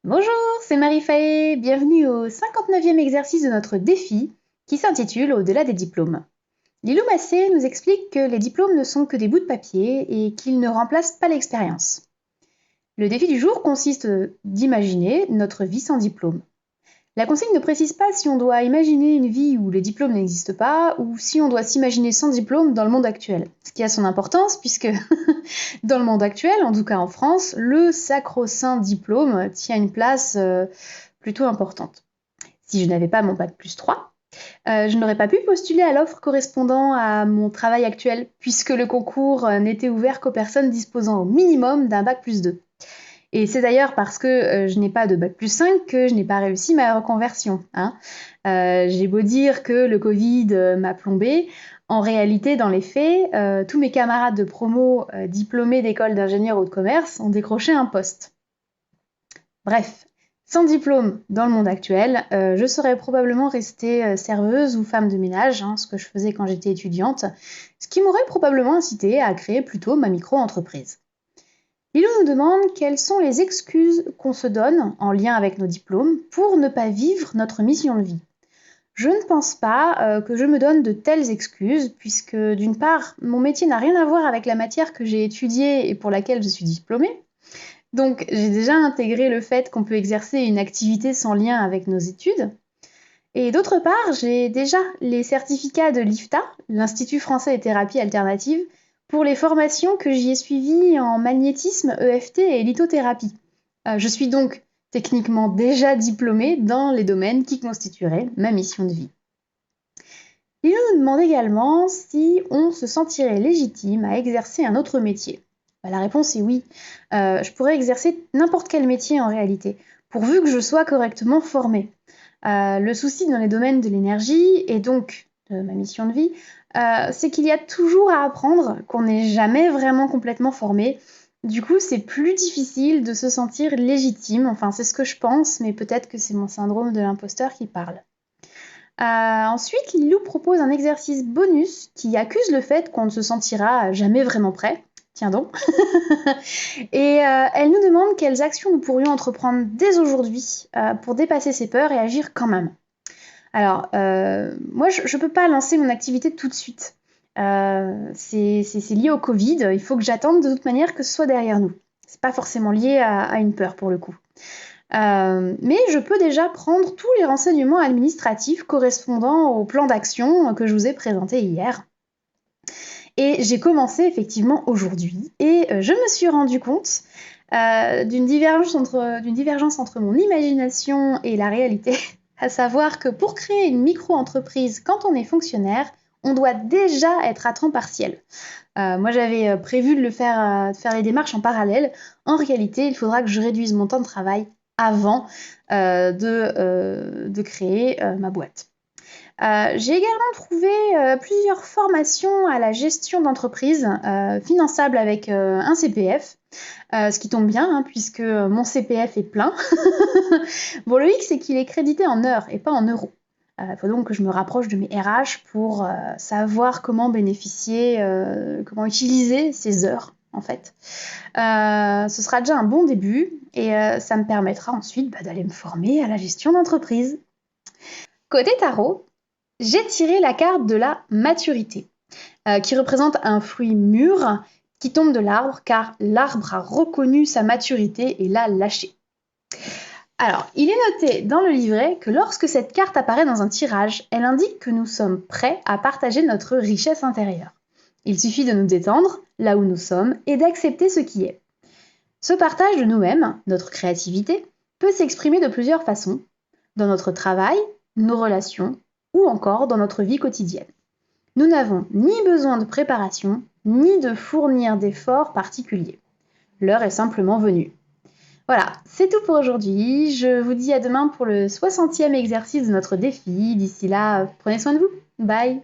Bonjour, c'est Marie Faé, bienvenue au 59e exercice de notre défi qui s'intitule Au-delà des diplômes. Lilou Massé nous explique que les diplômes ne sont que des bouts de papier et qu'ils ne remplacent pas l'expérience. Le défi du jour consiste d'imaginer notre vie sans diplôme. La consigne ne précise pas si on doit imaginer une vie où les diplômes n'existent pas ou si on doit s'imaginer sans diplôme dans le monde actuel. Ce qui a son importance puisque dans le monde actuel, en tout cas en France, le sacro-saint diplôme tient une place plutôt importante. Si je n'avais pas mon bac plus 3, je n'aurais pas pu postuler à l'offre correspondant à mon travail actuel, puisque le concours n'était ouvert qu'aux personnes disposant au minimum d'un bac plus 2. Et c'est d'ailleurs parce que je n'ai pas de bac plus 5 que je n'ai pas réussi ma reconversion. J'ai beau dire que le Covid m'a plombée, en réalité, dans les faits, tous mes camarades de promo diplômés d'école d'ingénieur ou de commerce ont décroché un poste. Bref, sans diplôme dans le monde actuel, je serais probablement restée serveuse ou femme de ménage, ce que je faisais quand j'étais étudiante, ce qui m'aurait probablement incité à créer plutôt ma micro-entreprise. Lilo nous demande quelles sont les excuses qu'on se donne en lien avec nos diplômes pour ne pas vivre notre mission de vie. Je ne pense pas que je me donne de telles excuses, puisque d'une part, mon métier n'a rien à voir avec la matière que j'ai étudiée et pour laquelle je suis diplômée. Donc j'ai déjà intégré le fait qu'on peut exercer une activité sans lien avec nos études. Et d'autre part, j'ai déjà les certificats de l'IFTA, l'Institut français et thérapie alternative, pour les formations que j'y ai suivies en magnétisme, EFT et lithothérapie. Je suis donc techniquement déjà diplômée dans les domaines qui constitueraient ma mission de vie. Il nous demande également si on se sentirait légitime à exercer un autre métier. La réponse est oui. Je pourrais exercer n'importe quel métier en réalité, pourvu que je sois correctement formée. Le souci dans les domaines de l'énergie et donc de ma mission de vie, c'est qu'il y a toujours à apprendre, qu'on n'est jamais vraiment complètement formé. Du coup, c'est plus difficile de se sentir légitime. Enfin, c'est ce que je pense, mais peut-être que c'est mon syndrome de l'imposteur qui parle. Ensuite, Lilou propose un exercice bonus qui accuse le fait qu'on ne se sentira jamais vraiment prêt. Tiens donc. Et elle nous demande quelles actions nous pourrions entreprendre dès aujourd'hui pour dépasser ces peurs et agir quand même. Alors, moi, je ne peux pas lancer mon activité tout de suite. C'est lié au Covid. Il faut que j'attende de toute manière que ce soit derrière nous. C'est pas forcément lié à une peur pour le coup. Mais je peux déjà prendre tous les renseignements administratifs correspondant au plan d'action que je vous ai présenté hier. Et j'ai commencé effectivement aujourd'hui et je me suis rendu compte d'une divergence entre mon imagination et la réalité, à savoir que pour créer une micro-entreprise quand on est fonctionnaire, on doit déjà être à temps partiel. Moi, j'avais prévu de faire les démarches en parallèle. En réalité, il faudra que je réduise mon temps de travail avant de créer ma boîte. J'ai également trouvé plusieurs formations à la gestion d'entreprise finançables avec un CPF, ce qui tombe bien puisque mon CPF est plein. Bon, le hic, c'est qu'il est crédité en heures et pas en euros. Il faut donc que je me rapproche de mes RH pour savoir comment bénéficier, comment utiliser ces heures en fait. Ce sera déjà un bon début et ça me permettra ensuite d'aller me former à la gestion d'entreprise. Côté tarot, j'ai tiré la carte de la maturité, qui représente un fruit mûr qui tombe de l'arbre, car l'arbre a reconnu sa maturité et l'a lâché. Alors, il est noté dans le livret que lorsque cette carte apparaît dans un tirage, elle indique que nous sommes prêts à partager notre richesse intérieure. Il suffit de nous détendre, là où nous sommes, et d'accepter ce qui est. Ce partage de nous-mêmes, notre créativité, peut s'exprimer de plusieurs façons, dans notre travail, nos relations, ou encore dans notre vie quotidienne. Nous n'avons ni besoin de préparation, ni de fournir d'efforts particuliers. L'heure est simplement venue. Voilà, c'est tout pour aujourd'hui. Je vous dis à demain pour le 60e exercice de notre défi. D'ici là, prenez soin de vous. Bye!